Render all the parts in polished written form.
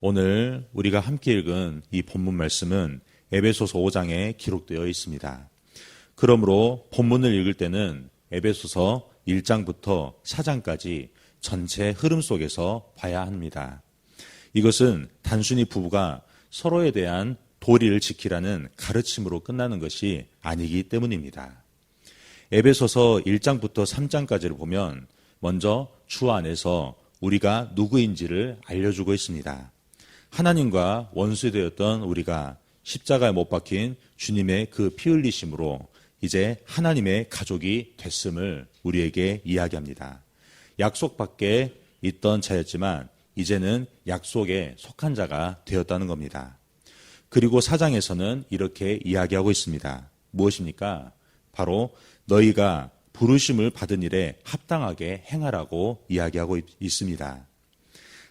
오늘 우리가 함께 읽은 이 본문 말씀은 에베소서 5장에 기록되어 있습니다. 그러므로 본문을 읽을 때는 에베소서 1장부터 4장까지 전체 흐름 속에서 봐야 합니다. 이것은 단순히 부부가 서로에 대한 도리를 지키라는 가르침으로 끝나는 것이 아니기 때문입니다. 에베소서 1장부터 3장까지를 보면 먼저 주 안에서 우리가 누구인지를 알려주고 있습니다. 하나님과 원수되었던 우리가 십자가에 못 박힌 주님의 그 피 흘리심으로 이제 하나님의 가족이 됐음을 우리에게 이야기합니다. 약속 밖에 있던 자였지만 이제는 약속에 속한 자가 되었다는 겁니다. 그리고 4장에서는 이렇게 이야기하고 있습니다. 무엇입니까? 바로 너희가 부르심을 받은 일에 합당하게 행하라고 이야기하고 있습니다.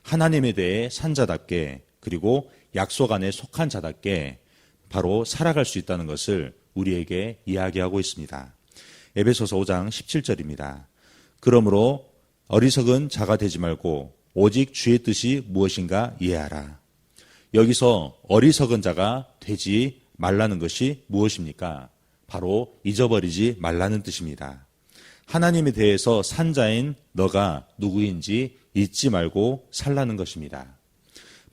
하나님에 대해 산 자답게 그리고 약속 안에 속한 자답게 바로 살아갈 수 있다는 것을 우리에게 이야기하고 있습니다. 에베소서 5장 17절입니다. 그러므로 어리석은 자가 되지 말고 오직 주의 뜻이 무엇인가 이해하라. 여기서 어리석은 자가 되지 말라는 것이 무엇입니까? 바로 잊어버리지 말라는 뜻입니다. 하나님에 대해서 산 자인 너가 누구인지 잊지 말고 살라는 것입니다.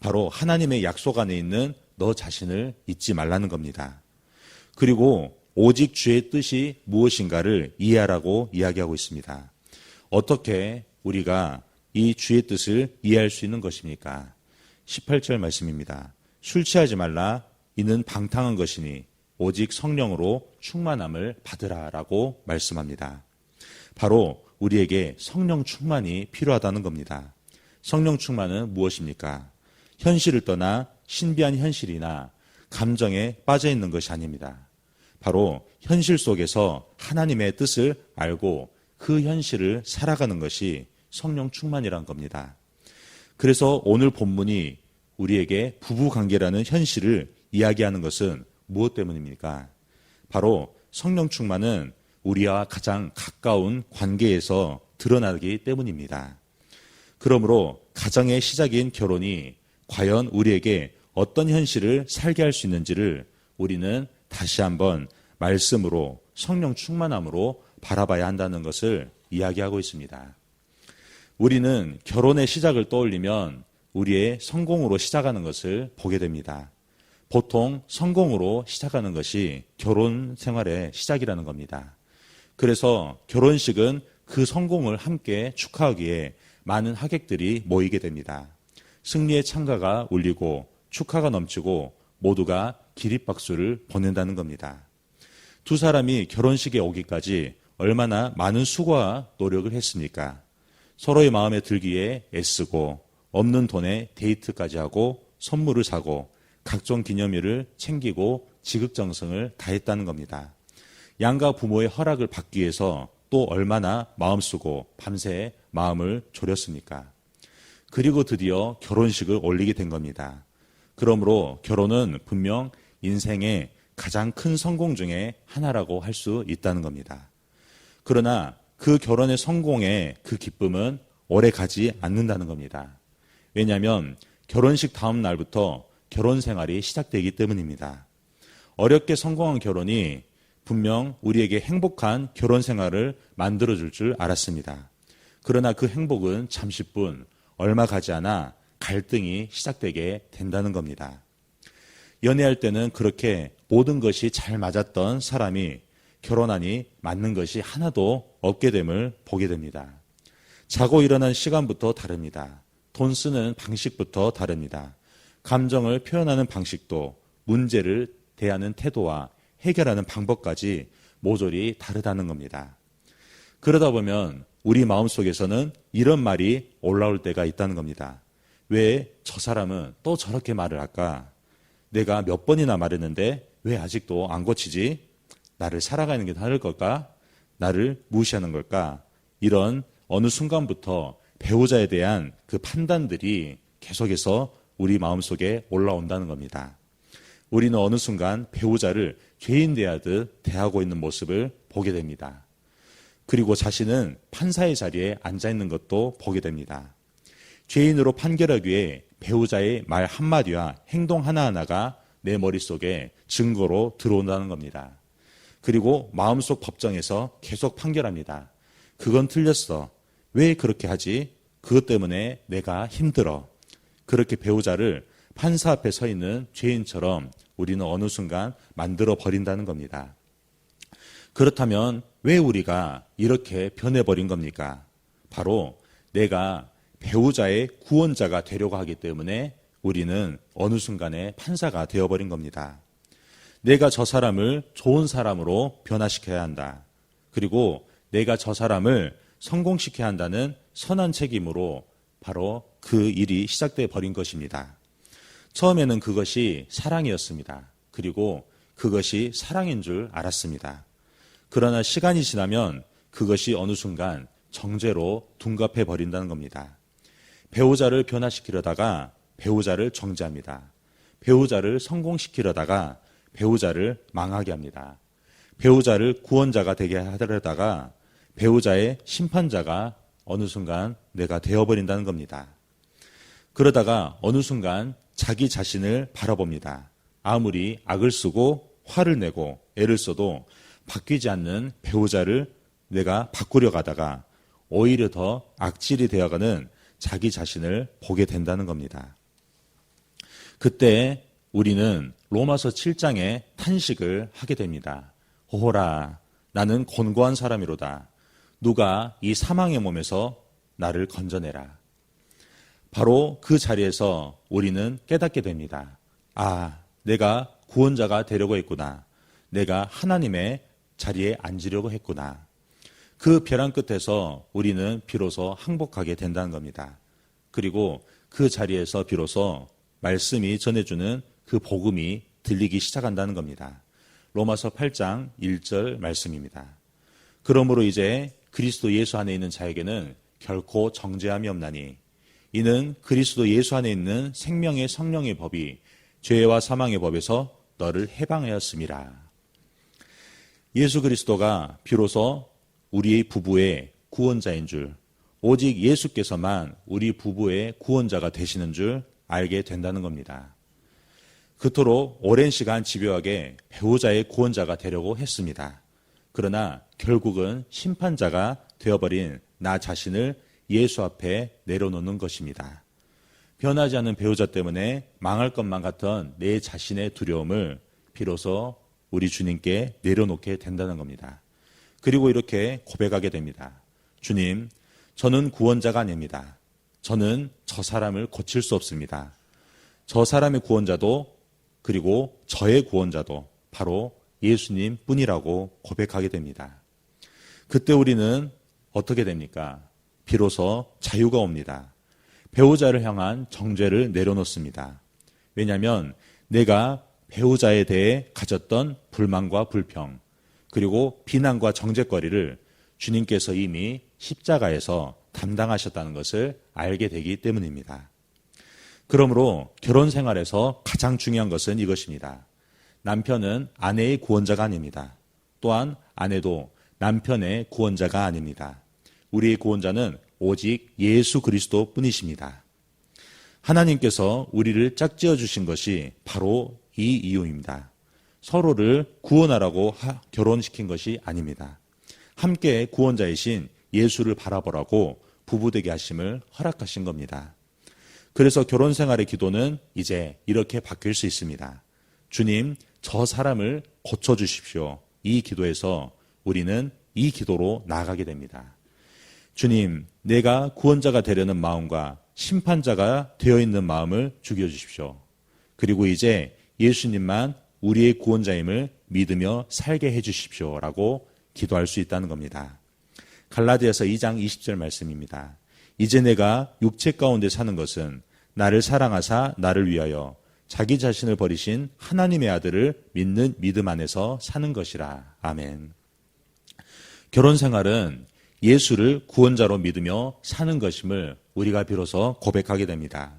바로 하나님의 약속 안에 있는 너 자신을 잊지 말라는 겁니다. 그리고 오직 주의 뜻이 무엇인가를 이해하라고 이야기하고 있습니다. 어떻게 우리가 이 주의 뜻을 이해할 수 있는 것입니까? 18절 말씀입니다. 술 취하지 말라 이는 방탕한 것이니 오직 성령으로 충만함을 받으라라고 말씀합니다. 바로 우리에게 성령 충만이 필요하다는 겁니다. 성령 충만은 무엇입니까? 현실을 떠나 신비한 현실이나 감정에 빠져 있는 것이 아닙니다. 바로 현실 속에서 하나님의 뜻을 알고 그 현실을 살아가는 것이 성령 충만이란 겁니다. 그래서 오늘 본문이 우리에게 부부관계라는 현실을 이야기하는 것은 무엇 때문입니까? 바로 성령 충만은 우리와 가장 가까운 관계에서 드러나기 때문입니다. 그러므로 가정의 시작인 결혼이 과연 우리에게 어떤 현실을 살게 할 수 있는지를 우리는 다시 한번 말씀으로 성령 충만함으로 바라봐야 한다는 것을 이야기하고 있습니다. 우리는 결혼의 시작을 떠올리면 우리의 성공으로 시작하는 것을 보게 됩니다. 보통 성공으로 시작하는 것이 결혼 생활의 시작이라는 겁니다. 그래서 결혼식은 그 성공을 함께 축하하기에 많은 하객들이 모이게 됩니다. 승리의 창가가 울리고 축하가 넘치고 모두가 기립박수를 보낸다는 겁니다. 두 사람이 결혼식에 오기까지 얼마나 많은 수고와 노력을 했습니까? 서로의 마음에 들기에 애쓰고 없는 돈에 데이트까지 하고 선물을 사고 각종 기념일을 챙기고 지극정성을 다했다는 겁니다. 양가 부모의 허락을 받기 위해서 또 얼마나 마음 쓰고 밤새 마음을 졸였습니까? 그리고 드디어 결혼식을 올리게 된 겁니다. 그러므로 결혼은 분명 인생의 가장 큰 성공 중에 하나라고 할 수 있다는 겁니다. 그러나 그 결혼의 성공의 그 기쁨은 오래 가지 않는다는 겁니다. 왜냐하면 결혼식 다음 날부터 결혼 생활이 시작되기 때문입니다. 어렵게 성공한 결혼이 분명 우리에게 행복한 결혼 생활을 만들어줄 줄 알았습니다. 그러나 그 행복은 잠시뿐 얼마 가지 않아 갈등이 시작되게 된다는 겁니다. 연애할 때는 그렇게 모든 것이 잘 맞았던 사람이 결혼하니 맞는 것이 하나도 없게 됨을 보게 됩니다. 자고 일어난 시간부터 다릅니다. 돈 쓰는 방식부터 다릅니다. 감정을 표현하는 방식도 문제를 대하는 태도와 해결하는 방법까지 모조리 다르다는 겁니다. 그러다 보면 우리 마음속에서는 이런 말이 올라올 때가 있다는 겁니다. 왜 저 사람은 또 저렇게 말을 할까? 내가 몇 번이나 말했는데 왜 아직도 안 고치지? 나를 살아가는 게 다를 걸까? 나를 무시하는 걸까? 이런 어느 순간부터 배우자에 대한 그 판단들이 계속해서 우리 마음속에 올라온다는 겁니다. 우리는 어느 순간 배우자를 죄인 대하듯 대하고 있는 모습을 보게 됩니다. 그리고 자신은 판사의 자리에 앉아있는 것도 보게 됩니다. 죄인으로 판결하기 위해 배우자의 말 한마디와 행동 하나하나가 내 머릿속에 증거로 들어온다는 겁니다. 그리고 마음속 법정에서 계속 판결합니다. 그건 틀렸어. 왜 그렇게 하지? 그것 때문에 내가 힘들어. 그렇게 배우자를 판사 앞에 서 있는 죄인처럼 우리는 어느 순간 만들어 버린다는 겁니다. 그렇다면 왜 우리가 이렇게 변해버린 겁니까? 바로 내가 배우자의 구원자가 되려고 하기 때문에 우리는 어느 순간에 판사가 되어버린 겁니다. 내가 저 사람을 좋은 사람으로 변화시켜야 한다. 그리고 내가 저 사람을 성공시켜야 한다는 선한 책임으로 바로 그 일이 시작돼 버린 것입니다. 처음에는 그것이 사랑이었습니다. 그리고 그것이 사랑인 줄 알았습니다. 그러나 시간이 지나면 그것이 어느 순간 정죄로 둔갑해 버린다는 겁니다. 배우자를 변화시키려다가 배우자를 정죄합니다. 배우자를 성공시키려다가 배우자를 망하게 합니다. 배우자를 구원자가 되게 하려다가 배우자의 심판자가 어느 순간 내가 되어버린다는 겁니다. 그러다가 어느 순간 자기 자신을 바라봅니다. 아무리 악을 쓰고 화를 내고 애를 써도 바뀌지 않는 배우자를 내가 바꾸려 가다가 오히려 더 악질이 되어가는 자기 자신을 보게 된다는 겁니다. 그때 우리는 로마서 7장에 탄식을 하게 됩니다. 오호라, 나는 곤고한 사람이로다. 누가 이 사망의 몸에서 나를 건져내라. 바로 그 자리에서 우리는 깨닫게 됩니다. 아, 내가 구원자가 되려고 했구나. 내가 하나님의 자리에 앉으려고 했구나. 그 벼랑 끝에서 우리는 비로소 항복하게 된다는 겁니다. 그리고 그 자리에서 비로소 말씀이 전해주는 그 복음이 들리기 시작한다는 겁니다. 로마서 8장 1절 말씀입니다. 그러므로 이제 그리스도 예수 안에 있는 자에게는 결코 정죄함이 없나니 이는 그리스도 예수 안에 있는 생명의 성령의 법이 죄와 사망의 법에서 너를 해방하였음이라. 예수 그리스도가 비로소 우리 부부의 구원자인 줄, 오직 예수께서만 우리 부부의 구원자가 되시는 줄 알게 된다는 겁니다. 그토록 오랜 시간 집요하게 배우자의 구원자가 되려고 했습니다. 그러나 결국은 심판자가 되어버린 나 자신을 예수 앞에 내려놓는 것입니다. 변하지 않는 배우자 때문에 망할 것만 같던 내 자신의 두려움을 비로소 우리 주님께 내려놓게 된다는 겁니다. 그리고 이렇게 고백하게 됩니다. 주님, 저는 구원자가 아닙니다. 저는 저 사람을 고칠 수 없습니다. 저 사람의 구원자도 그리고 저의 구원자도 바로 예수님 뿐이라고 고백하게 됩니다. 그때 우리는 어떻게 됩니까? 비로소 자유가 옵니다. 배우자를 향한 정죄를 내려놓습니다. 왜냐하면 내가 배우자에 대해 가졌던 불만과 불평, 그리고 비난과 정죄거리를 주님께서 이미 십자가에서 담당하셨다는 것을 알게 되기 때문입니다. 그러므로 결혼 생활에서 가장 중요한 것은 이것입니다. 남편은 아내의 구원자가 아닙니다. 또한 아내도 남편의 구원자가 아닙니다. 우리의 구원자는 오직 예수 그리스도 뿐이십니다. 하나님께서 우리를 짝지어 주신 것이 바로 이 이유입니다. 서로를 구원하라고 결혼시킨 것이 아닙니다. 함께 구원자이신 예수를 바라보라고 부부되게 하심을 허락하신 겁니다. 그래서 결혼 생활의 기도는 이제 이렇게 바뀔 수 있습니다. 주님, 저 사람을 고쳐주십시오. 이 기도에서 우리는 이 기도로 나아가게 됩니다. 주님, 내가 구원자가 되려는 마음과 심판자가 되어 있는 마음을 죽여주십시오. 그리고 이제 예수님만 우리의 구원자임을 믿으며 살게 해주십시오. 라고 기도할 수 있다는 겁니다. 갈라디아서 2장 20절 말씀입니다. 이제 내가 육체 가운데 사는 것은 나를 사랑하사 나를 위하여 자기 자신을 버리신 하나님의 아들을 믿는 믿음 안에서 사는 것이라. 아멘. 결혼 생활은 예수를 구원자로 믿으며 사는 것임을 우리가 비로소 고백하게 됩니다.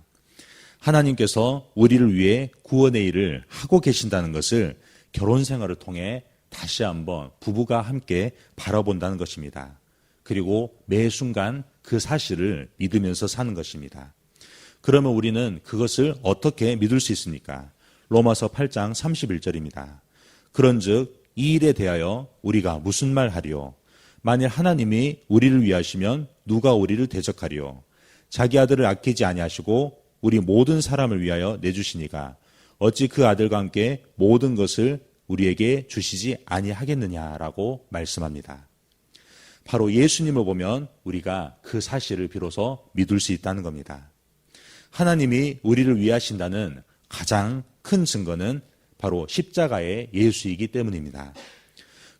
하나님께서 우리를 위해 구원의 일을 하고 계신다는 것을 결혼 생활을 통해 다시 한번 부부가 함께 바라본다는 것입니다. 그리고 매 순간 그 사실을 믿으면서 사는 것입니다. 그러면 우리는 그것을 어떻게 믿을 수 있습니까? 로마서 8장 31절입니다. 그런즉 이 일에 대하여 우리가 무슨 말 하리요? 만일 하나님이 우리를 위하시면 누가 우리를 대적하리요? 자기 아들을 아끼지 아니하시고 우리 모든 사람을 위하여 내주시니가 어찌 그 아들과 함께 모든 것을 우리에게 주시지 아니하겠느냐라고 말씀합니다. 바로 예수님을 보면 우리가 그 사실을 비로소 믿을 수 있다는 겁니다. 하나님이 우리를 위하신다는 가장 큰 증거는 바로 십자가의 예수이기 때문입니다.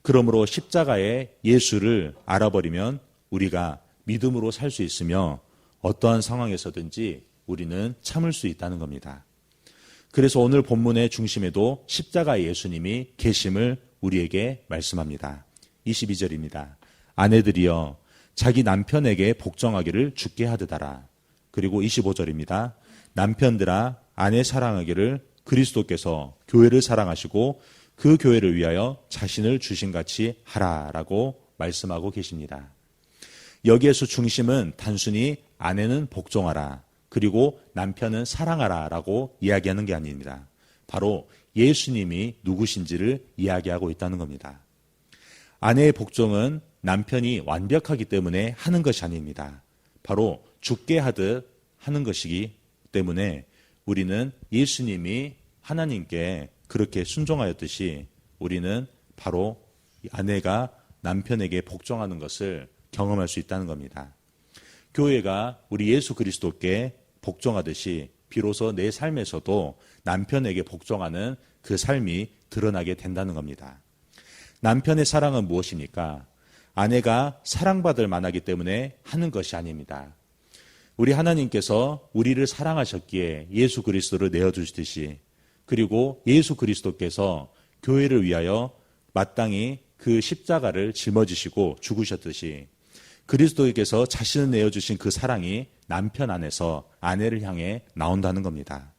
그러므로 십자가의 예수를 알아버리면 우리가 믿음으로 살 수 있으며 어떠한 상황에서든지 우리는 참을 수 있다는 겁니다. 그래서 오늘 본문의 중심에도 십자가의 예수님이 계심을 우리에게 말씀합니다. 22절입니다. 아내들이여 자기 남편에게 복종하기를 주께 하듯하라. 그리고 25절입니다. 남편들아 아내 사랑하기를 그리스도께서 교회를 사랑하시고 그 교회를 위하여 자신을 주신같이 하라라고 말씀하고 계십니다. 여기에서 중심은 단순히 아내는 복종하라 그리고 남편은 사랑하라라고 이야기하는 게 아닙니다. 바로 예수님이 누구신지를 이야기하고 있다는 겁니다. 아내의 복종은 남편이 완벽하기 때문에 하는 것이 아닙니다. 바로 죽게 하듯 하는 것이기 때문에 우리는 예수님이 하나님께 그렇게 순종하였듯이 우리는 바로 아내가 남편에게 복종하는 것을 경험할 수 있다는 겁니다. 교회가 우리 예수 그리스도께 복종하듯이 비로소 내 삶에서도 남편에게 복종하는 그 삶이 드러나게 된다는 겁니다. 남편의 사랑은 무엇입니까? 아내가 사랑받을 만하기 때문에 하는 것이 아닙니다. 우리 하나님께서 우리를 사랑하셨기에 예수 그리스도를 내어주시듯이 그리고 예수 그리스도께서 교회를 위하여 마땅히 그 십자가를 짊어지시고 죽으셨듯이 그리스도께서 자신을 내어주신 그 사랑이 남편 안에서 아내를 향해 나온다는 겁니다.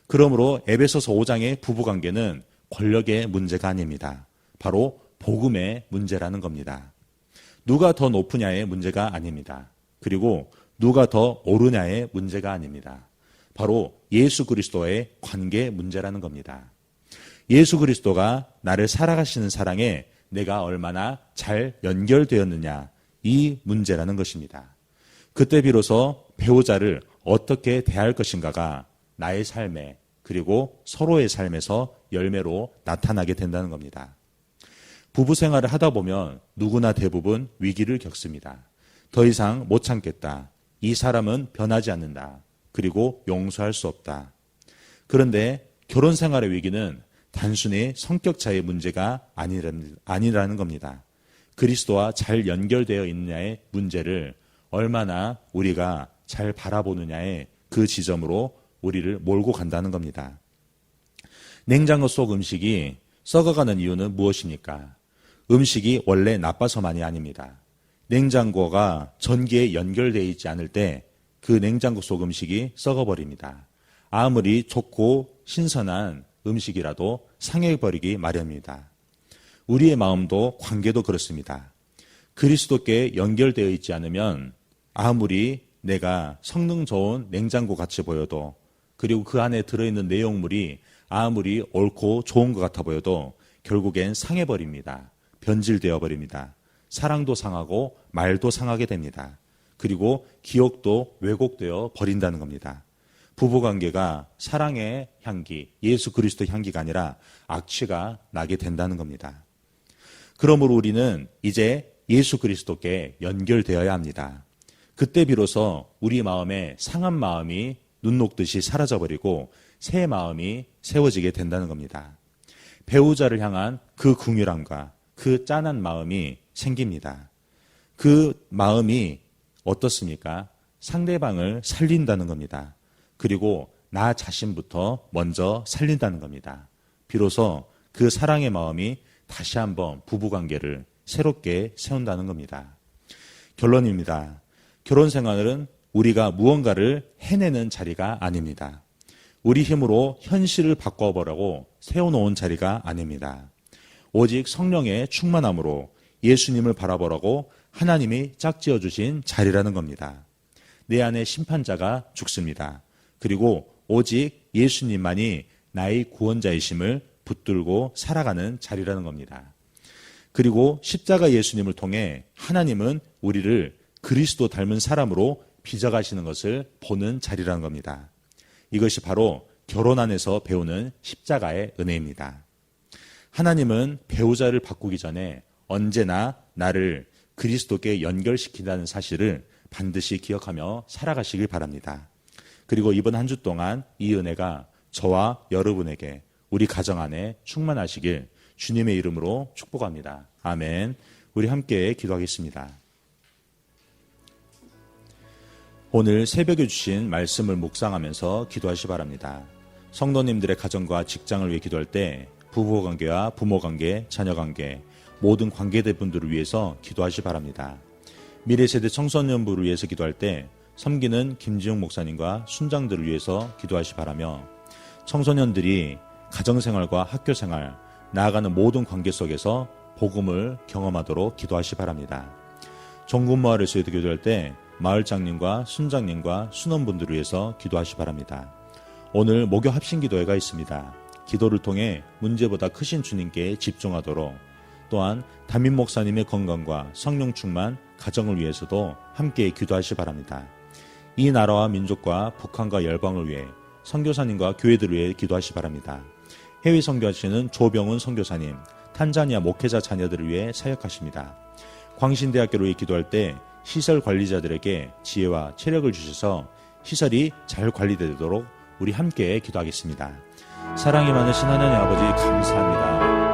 그러므로 에베소서 5장의 부부관계는 권력의 문제가 아닙니다. 바로 복음의 문제라는 겁니다. 누가 더 높으냐의 문제가 아닙니다. 그리고 누가 더 오르냐의 문제가 아닙니다. 바로 예수 그리스도의 관계 문제라는 겁니다. 예수 그리스도가 나를 살아가시는 사랑에 내가 얼마나 잘 연결되었느냐 이 문제라는 것입니다. 그때 비로소 배우자를 어떻게 대할 것인가가 나의 삶에 그리고 서로의 삶에서 열매로 나타나게 된다는 겁니다. 부부 생활을 하다 보면 누구나 대부분 위기를 겪습니다. 더 이상 못 참겠다. 이 사람은 변하지 않는다. 그리고 용서할 수 없다. 그런데 결혼 생활의 위기는 단순히 성격 차이의 문제가 아니라는 겁니다. 그리스도와 잘 연결되어 있느냐의 문제를 얼마나 우리가 잘 바라보느냐의 그 지점으로 우리를 몰고 간다는 겁니다. 냉장고 속 음식이 썩어가는 이유는 무엇입니까? 음식이 원래 나빠서만이 아닙니다. 냉장고가 전기에 연결되어 있지 않을 때 그 냉장고 속 음식이 썩어버립니다. 아무리 좋고 신선한 음식이라도 상해버리기 마련입니다. 우리의 마음도 관계도 그렇습니다. 그리스도께 연결되어 있지 않으면 아무리 내가 성능 좋은 냉장고 같이 보여도 그리고 그 안에 들어있는 내용물이 아무리 옳고 좋은 것 같아 보여도 결국엔 상해버립니다. 변질되어 버립니다. 사랑도 상하고 말도 상하게 됩니다. 그리고 기억도 왜곡되어 버린다는 겁니다. 부부관계가 사랑의 향기, 예수 그리스도 향기가 아니라 악취가 나게 된다는 겁니다. 그러므로 우리는 이제 예수 그리스도께 연결되어야 합니다. 그때 비로소 우리 마음에 상한 마음이 눈 녹듯이 사라져버리고 새 마음이 세워지게 된다는 겁니다. 배우자를 향한 그 긍휼함과 그 짠한 마음이 생깁니다. 그 마음이 어떻습니까? 상대방을 살린다는 겁니다. 그리고 나 자신부터 먼저 살린다는 겁니다. 비로소 그 사랑의 마음이 다시 한번 부부관계를 새롭게 세운다는 겁니다. 결론입니다. 결혼 생활은 우리가 무언가를 해내는 자리가 아닙니다. 우리 힘으로 현실을 바꿔보라고 세워놓은 자리가 아닙니다. 오직 성령의 충만함으로 예수님을 바라보라고 하나님이 짝지어 주신 자리라는 겁니다. 내 안에 심판자가 죽습니다. 그리고 오직 예수님만이 나의 구원자이심을 붙들고 살아가는 자리라는 겁니다. 그리고 십자가 예수님을 통해 하나님은 우리를 그리스도 닮은 사람으로 빚어가시는 것을 보는 자리라는 겁니다. 이것이 바로 결혼 안에서 배우는 십자가의 은혜입니다. 하나님은 배우자를 바꾸기 전에 언제나 나를 그리스도께 연결시킨다는 사실을 반드시 기억하며 살아가시길 바랍니다. 그리고 이번 한 주 동안 이 은혜가 저와 여러분에게 우리 가정 안에 충만하시길 주님의 이름으로 축복합니다. 아멘. 우리 함께 기도하겠습니다. 오늘 새벽에 주신 말씀을 묵상하면서 기도하시 바랍니다. 성도님들의 가정과 직장을 위해 기도할 때 부부관계와 부모관계, 자녀관계, 모든 관계대분들을 위해서 기도하시 바랍니다. 미래세대 청소년부를 위해서 기도할 때 섬기는 김지웅 목사님과 순장들을 위해서 기도하시 바라며 청소년들이 가정생활과 학교생활, 나아가는 모든 관계 속에서 복음을 경험하도록 기도하시 바랍니다. 종군마을에서 기도할 때 마을장님과 순장님과 순원분들을 위해서 기도하시 바랍니다. 오늘 목요 합심기도회가 있습니다. 기도를 통해 문제보다 크신 주님께 집중하도록, 또한 담임 목사님의 건강과 성령 충만 가정을 위해서도 함께 기도하시 바랍니다. 이 나라와 민족과 북한과 열방을 위해 선교사님과 교회들을 위해 기도하시 바랍니다. 해외 선교하시는 조병훈 선교사님, 탄자니아 목회자 자녀들을 위해 사역하십니다. 광신대학교를 위해 기도할 때 시설 관리자들에게 지혜와 체력을 주셔서 시설이 잘 관리되도록 우리 함께 기도하겠습니다. 사랑이 많으신 하나님 아버지 감사합니다.